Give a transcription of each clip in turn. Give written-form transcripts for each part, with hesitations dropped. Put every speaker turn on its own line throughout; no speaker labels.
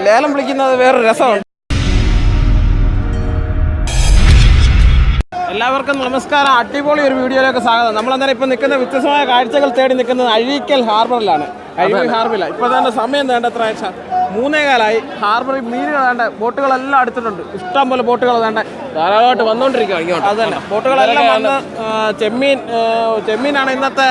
ലേലം വിളിക്കുന്നത് വേറൊരു രസമാണ്. എല്ലാവർക്കും നമസ്കാരം. അടിപൊളി ഒരു വീഡിയോയിലേക്ക് സ്വാഗതം. നമ്മളന്നേരം ഇപ്പം നിൽക്കുന്ന വ്യത്യസ്തമായ കാഴ്ചകൾ തേടി നിൽക്കുന്നത് അഴീക്കൽ ഹാർബറിലാണ്. അഴീക്കൽ ഹാർബറിലാണ് ഇപ്പോൾ തന്നെ സമയം വേണ്ട എത്ര 3:15. ഹാർബറിൽ മീനുകൾ വേണ്ട ബോട്ടുകളെല്ലാം അടുത്തിട്ടുണ്ട്. ഇഷ്ടം പോലെ ബോട്ടുകൾ വേണ്ട ധാരാളമായിട്ട് വന്നുകൊണ്ടിരിക്കുക. അതല്ല ബോട്ടുകളെല്ലാം വന്ന് ചെമ്മീനാണ് ഇന്നത്തെ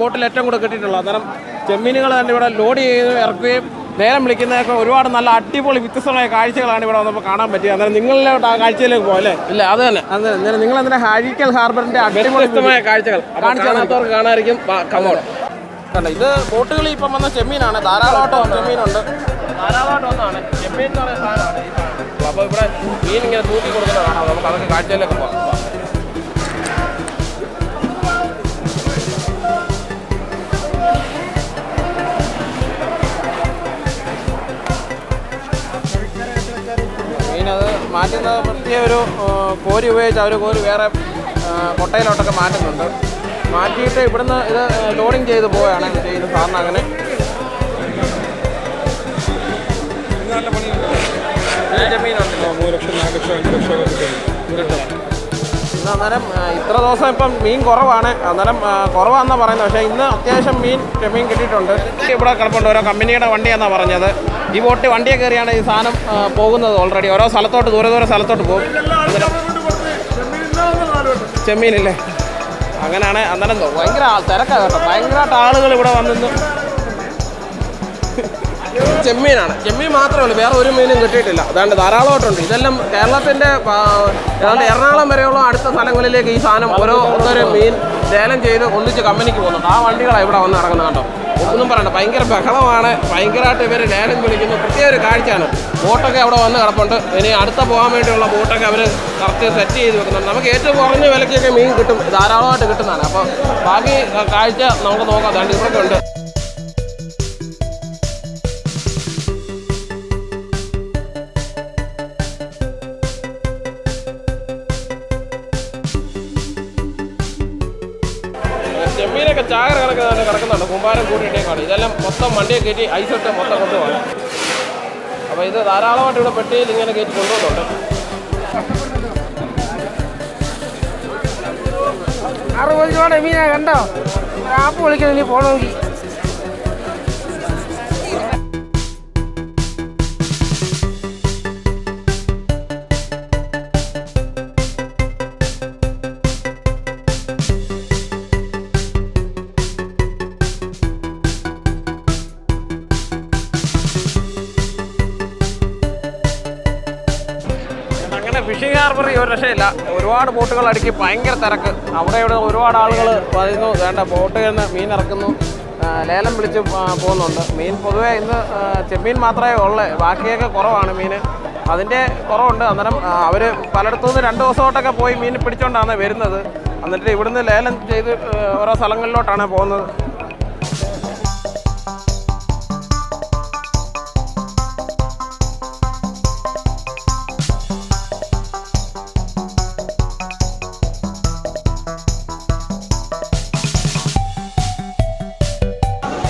ബോട്ടിൽ ഏറ്റവും കൂടുതൽ കിട്ടിയിട്ടുള്ളത്. അന്നേരം ചെമ്മീനുകൾ തന്നെ ഇവിടെ ലോഡ് ചെയ്യുകയും ഇറക്കുകയും ലേലം വിളിക്കുന്നതൊക്കെ ഒരുപാട് നല്ല അടിപൊളി വ്യത്യസ്തമായ കാഴ്ചകളാണ് ഇവിടെ വന്നപ്പോൾ കാണാൻ പറ്റിയത്. അന്നേരം നിങ്ങളിലോട്ട് ആ കാഴ്ചയിലേക്ക് പോകല്ലേ? ഇല്ല, അത് തന്നെ നിങ്ങൾ അതിന്റെ അഴീക്കൽ ഹാർബറിന്റെ വ്യത്യസ്തമായ കാഴ്ചകൾ കാണിച്ചവർക്ക് കാണാതിരിക്കും. കണ്ടോ, ഇത് ബോട്ടുകളിൽ ഇപ്പം വന്ന ചെമ്മീനാണ്. ധാരാളമായിട്ട് ചെമ്മീനുണ്ട്. ധാരാളമായിട്ട് ഒന്നാണ് ചെമ്മീൻ എന്ന് പറയുന്ന സാധനമാണ് ഈ സാധനം. അപ്പോൾ ഇവിടെ മീൻ ഇങ്ങനെ തൂക്കി കൊടുക്കുന്നത് കാണാം. നമുക്ക് അതൊക്കെ കാഴ്ചയിലേക്ക് പോകാം. മീനത് മാറ്റുന്നത് പ്രത്യേക ഒരു കോരി ഉപയോഗിച്ച് അവർ കോരി വേറെ കൊട്ടയിലോട്ടൊക്കെ മാറ്റുന്നുണ്ട്. മാറ്റിയിട്ട് ഇവിടുന്ന് ഇത് ലോഡിങ് ചെയ്ത് പോവുകയാണ് ചെയ്യുന്നത്. സാറിന് അങ്ങനെ അന്നേരം ഇത്ര ദിവസം ഇപ്പം മീൻ കുറവാണ്. അന്നേരം കുറവാണെന്നാണ് പറയുന്നത്. പക്ഷേ ഇന്ന് അത്യാവശ്യം ചെമ്മീൻ കിട്ടിയിട്ടുണ്ട്. ഇവിടെ കിടപ്പുണ്ട്. ഓരോ കമ്പനിയുടെ വണ്ടിയാണെന്നാണ് പറഞ്ഞത്. ഈ വണ്ടിയെ കയറിയാണ് ഈ സാധനം പോകുന്നത്. ഓൾറെഡി ഓരോ സ്ഥലത്തോട്ട് ദൂരെ സ്ഥലത്തോട്ട് പോകും. ചെമ്മീനില്ലേ, അങ്ങനെയാണ്. അന്നേരം ഭയങ്കര തിരക്കാണ് കേട്ടോ. ഭയങ്കരമായിട്ട് ആളുകൾ ഇവിടെ വന്നു. ചെമ്മീനാണ്. ചെമ്മീൻ മാത്രമല്ല, വേറെ ഒരു മീനും കിട്ടിയിട്ടില്ല. അതാണ്ട് ധാരാളമായിട്ടുണ്ട്. ഇതെല്ലാം കേരളത്തിൻ്റെ ഏതാണ്ട് എറണാകുളം വരെയുള്ള അടുത്ത സ്ഥലങ്ങളിലേക്ക് ഈ സാധനം ഓരോ മീൻ ലേലം ചെയ്ത് ഒന്നിച്ച് കമ്പനിക്ക് പോകുന്നുണ്ട്. ആ വണ്ടികളാണ് ഇവിടെ വന്ന് ഇറങ്ങുന്നത് കേട്ടോ. ഒന്നും പറയണ്ട, ഭയങ്കര ബഹളമാണ്. ഭയങ്കരമായിട്ട് ഇവർ ലേലം വിളിക്കുന്നു. പ്രത്യേക ഒരു കാഴ്ചയാണ്. ബോട്ടൊക്കെ അവിടെ വന്ന് കിടപ്പുണ്ട്. ഇനി അടുത്ത പോകാൻ വേണ്ടിയുള്ള ബോട്ടൊക്കെ അവർ കറക്റ്റ് സെറ്റ് ചെയ്ത് വെക്കുന്നുണ്ട്. നമുക്ക് ഏറ്റവും കുറഞ്ഞ വിലയ്ക്കൊക്കെ മീൻ കിട്ടും. ധാരാളമായിട്ട് കിട്ടുന്നതാണ്. അപ്പോൾ ബാക്കി കാഴ്ച നമുക്ക് നോക്കാം. അതാണ്ട് ഇവിടെയൊക്കെ ഉണ്ട്. ചെമ്മീനൊക്കെ ചാകര കണക്ക് കിടക്കുന്നുണ്ട്. കുമ്പാരം കൂട്ടിയിട്ടേക്കാണ്. ഇതെല്ലാം മൊത്തം വണ്ടിയെ കയറ്റി ഐസിട്ട് മൊത്തം കൊണ്ടുപോകാം. അപ്പോൾ ഇത് ധാരാളമായിട്ട് ഇവിടെ പെട്ടിയിൽ ഇങ്ങനെ കയറ്റി കൊണ്ടുപോകുന്നുണ്ട്.
60 രൂപയുടെ മീനാ കണ്ടോ? ആപ്പ് വിളിക്കണം നീ പോകണമെങ്കിൽ.
ഫിഷിംഗ് ഹാർബറിൽ ഒരു രക്ഷയില്ല. ഒരുപാട് ബോട്ടുകൾ അടുക്കി ഭയങ്കര തിരക്ക്. അവിടെ ഇവിടെ ഒരുപാട് ആളുകൾ വരുന്നു. വേണ്ട ബോട്ടിൽ നിന്ന് മീൻ ഇറക്കുന്നു. ലേലം വിളിച്ച് പോകുന്നുണ്ട്. മീൻ പൊതുവേ ഇന്ന് ചെമ്മീൻ മാത്രമേ ഉള്ളൂ. ബാക്കിയൊക്കെ കുറവാണ് മീൻ. അതിൻ്റെ കുറവുണ്ട്. അന്നേരം അവർ പലയിടത്തുനിന്ന് 2 ദിവസത്തോട്ടൊക്കെ പോയി മീൻ പിടിച്ചുകൊണ്ടാണ് വരുന്നത്. എന്നിട്ട് ഇവിടുന്ന് ലേലം ചെയ്ത് ഓരോ സ്ഥലങ്ങളിലോട്ടാണ് പോകുന്നത്.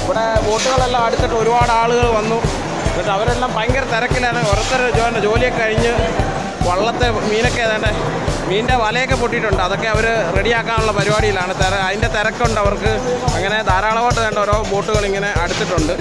ഇവിടെ ബോട്ടുകളെല്ലാം അടുത്തിട്ട് ഒരുപാട് ആളുകൾ വന്നു. എന്നിട്ട് അവരെല്ലാം ഭയങ്കര തിരക്കിലാണ്. ഓരോരുത്തർ ജോലിയൊക്കെ കഴിഞ്ഞ് വള്ളത്തെ മീനൊക്കെ ഏതാണ്ട് മീനിൻ്റെ വലയൊക്കെ പൊട്ടിയിട്ടുണ്ട്. അതൊക്കെ അവർ റെഡിയാക്കാനുള്ള പരിപാടിയിലാണ്. അതിൻ്റെ തിരക്കുണ്ട് അവർക്ക്. അങ്ങനെ ധാരാളമായിട്ട് വേണ്ട ഓരോ ബോട്ടുകൾ ഇങ്ങനെ അടുത്തിട്ടുണ്ട്.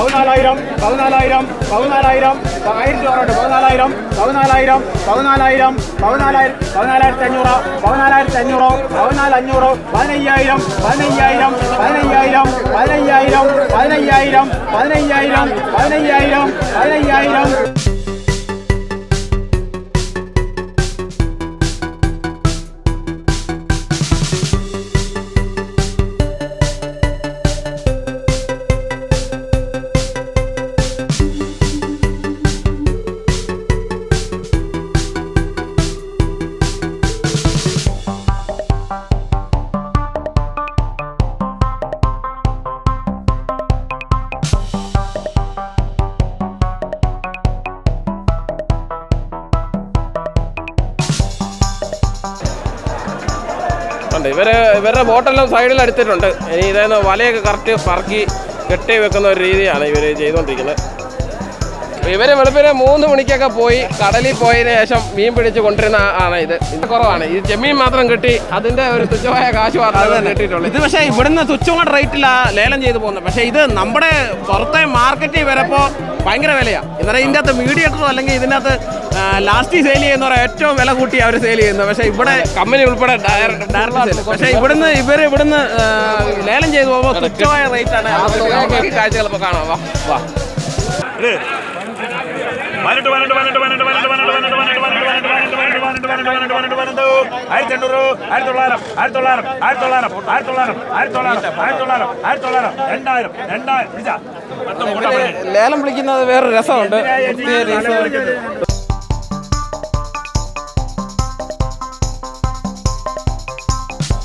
പതിനാലായിരം 1000 രൂപ 14,500 14,500 14,500 15,500 15,500 15,000 15,000 15,000
ഉണ്ട്. ഇവരുടെ ബോട്ടെല്ലാം സൈഡിൽ എടുത്തിട്ടുണ്ട്. ഇനി ഇതേന്ന് വലയൊക്കെ കറക്റ്റ് പറക്കി കെട്ടി വെക്കുന്ന ഒരു രീതിയാണ് ഇവർ ചെയ്തുകൊണ്ടിരിക്കുന്നത്. ഇവര് വെളുപ്പിനെ 3 മണിക്കൊക്കെ പോയി കടലിൽ പോയതിനു ശേഷം മീൻ പിടിച്ച് കൊണ്ടിരുന്ന ആണ് ഇത് കുറവാണ്. ഈ ചെമ്മീൻ മാത്രം കിട്ടി, അതിന്റെ ഒരു തുച്ഛമായ കാശ് മാത്രമേ കിട്ടിയിട്ടുള്ളൂ. ഇത് പക്ഷേ ഇവിടുന്ന് തുച്ഛമായ റേറ്റിലാണ് ലേലം ചെയ്ത് പോകുന്നത്. പക്ഷേ ഇത് നമ്മുടെ പുറത്തെ മാർക്കറ്റിൽ വരപ്പോൾ ഭയങ്കര വിലയാണ്. എന്നാലും ഇതിൻ്റെ അകത്ത് മീഡിയേറ്ററോ അല്ലെങ്കിൽ ഇതിനകത്ത് ലാസ്റ്റ് സെയിൽ ചെയ്യുന്നവരോ ഏറ്റവും വില കൂട്ടി അവർ സെയിൽ ചെയ്യുന്നത്. പക്ഷേ ഇവിടെ കമ്പനി ഉൾപ്പെടെ ഡയറക്റ്റ്. പക്ഷേ ഇവിടുന്ന് ലേലം ചെയ്ത് പോകുമ്പോൾ തുച്ഛമായ റേറ്റാണ്. കാഴ്ചകൾ ഇപ്പോൾ കാണാം. വാ വാ 1800 ലേലം വിളിക്കുന്നത് വേറൊരു രസമുണ്ട്.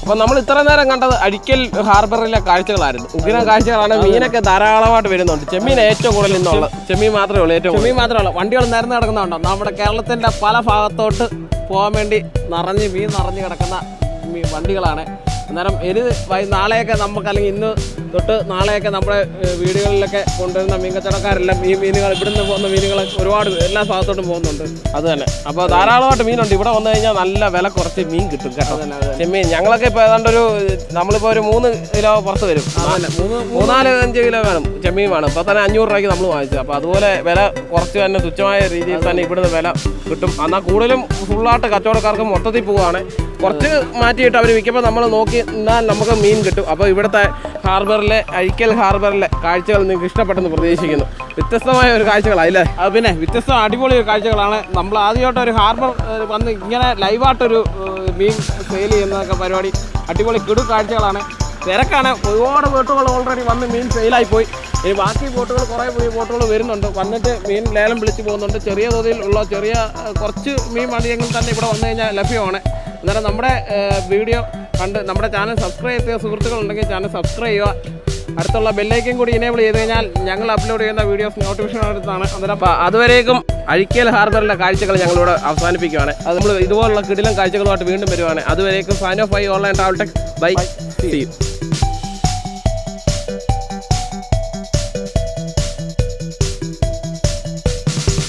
അപ്പോൾ നമ്മൾ ഇത്ര നേരം കണ്ടത് അഴിക്കൽ ഹാർബറിലെ കാഴ്ചകളായിരുന്നു. ഉഗ്ര കാഴ്ചകളാണ്. മീനൊക്കെ ധാരാളമായിട്ട് വരുന്നുണ്ട്. ചെമ്മീൻ ഏറ്റവും കൂടുതൽ ഇന്നുള്ളത് ചെമ്മീൻ മാത്രമേ ഉള്ളൂ. ചെമ്മീൻ മാത്രമേ ഉള്ളൂ. വണ്ടികൾ നിരന്ന് കിടക്കുന്നുണ്ടോ? നമ്മുടെ കേരളത്തിൻ്റെ പല ഭാഗത്തോട്ട് പോകാൻ വേണ്ടി മീൻ നിറഞ്ഞ് കിടക്കുന്ന വണ്ടികളാണ്. അന്നേരം നാളെയൊക്കെ നമുക്ക് അല്ലെങ്കിൽ ഇന്ന് തൊട്ട് നാളെയൊക്കെ നമ്മുടെ വീടുകളിലൊക്കെ കൊണ്ടുവരുന്ന മീൻ കച്ചവടക്കാരെല്ലാം ഈ മീനുകൾ ഇവിടുന്ന് പോകുന്ന മീനുകൾ ഒരുപാട് എല്ലാ ഭാഗത്തോട്ടും പോകുന്നുണ്ട്. അത് തന്നെ. അപ്പോൾ ധാരാളമായിട്ട് മീനുണ്ട്. ഇവിടെ വന്നു കഴിഞ്ഞാൽ നല്ല വില കുറച്ച് മീൻ കിട്ടും കേട്ടോ. ചെമ്മീൻ ഞങ്ങളൊക്കെ ഇപ്പോൾ ഏതാണ്ട് നമ്മളിപ്പോൾ ഒരു 3 കിലോ പുറത്ത് വരും. 3-4-5 കിലോ വേണം ചെമ്മീൻ വേണം. ഇപ്പോൾ തന്നെ 500 രൂപയ്ക്ക് നമ്മൾ വാങ്ങിച്ചു. അപ്പോൾ അതുപോലെ വില കുറച്ച് തന്നെ തുച്ഛമായ രീതിയിൽ തന്നെ ഇവിടുന്ന് വില കിട്ടും. എന്നാൽ കൂടുതലും ഫുള്ളായിട്ട് കച്ചവടക്കാർക്ക് മൊത്തത്തിൽ പോവുകയാണ്. കുറച്ച് മാറ്റിയിട്ട് അവർ വിൽക്കുമ്പോൾ നമ്മൾ നോക്കി എന്നാൽ നമുക്ക് മീൻ കിട്ടും. അപ്പോൾ ഇവിടുത്തെ അഴിക്കൽ ഹാർബറിലെ കാഴ്ചകൾ നിങ്ങൾക്ക് ഇഷ്ടപ്പെട്ടെന്ന് പ്രതീക്ഷിക്കുന്നു. വ്യത്യസ്തമായ ഒരു കാഴ്ചകളായില്ലേ? അത് പിന്നെ വ്യത്യസ്ത അടിപൊളി ഒരു കാഴ്ചകളാണ്. നമ്മൾ ആദ്യമായിട്ട് ഒരു ഹാർബർ വന്ന് ഇങ്ങനെ ലൈവായിട്ടൊരു മീൻ സെയിൽ ചെയ്യുന്നതൊക്കെ പരിപാടി അടിപൊളി കിടു കാഴ്ചകളാണ്. തിരക്കാണ്. ഒരുപാട് ബോട്ടുകൾ ഓൾറെഡി വന്ന് മീൻ സെയിലായിപ്പോയി. ഇനി ബാക്കി ബോട്ടുകൾ കുറേ ബോട്ടുകൾ വരുന്നുണ്ട്. വന്നിട്ട് മീൻ ലേലം വിളിച്ച് പോകുന്നുണ്ട്. ചെറിയ തോതിൽ ഉള്ള കുറച്ച് മീൻ വണ്ടിയെങ്കിൽ തന്നെ ഇവിടെ വന്നു കഴിഞ്ഞാൽ ലഭ്യമാണ്. അന്നേരം നമ്മുടെ വീഡിയോ കണ്ട് നമ്മുടെ ചാനൽ സബ്സ്ക്രൈബ് ചെയ്ത സുഹൃത്തുക്കളുണ്ടെങ്കിൽ ചാനൽ സബ്സ്ക്രൈബ് ചെയ്യുക. അടുത്തുള്ള ബെല്ലൈക്കൻ കൂടി എനേബിൾ ചെയ്ത് കഴിഞ്ഞാൽ ഞങ്ങൾ അപ്ലോഡ് ചെയ്യുന്ന വീഡിയോസ് നോട്ടിഫിക്കേഷൻ അടുത്താണ്. അന്നേരം അതുവരേക്കും അഴിക്കൽ ഹാർബറിലെ കാഴ്ചകൾ ഞങ്ങളിവിടെ അവസാനിപ്പിക്കുകയാണ്. അത് നമ്മൾ ഇതുപോലുള്ള കിടിലം കാഴ്ചകളുമായിട്ട് വീണ്ടും വരുവാണ്. അതുവരേക്കും sign off by online travel tech. Bye. See U.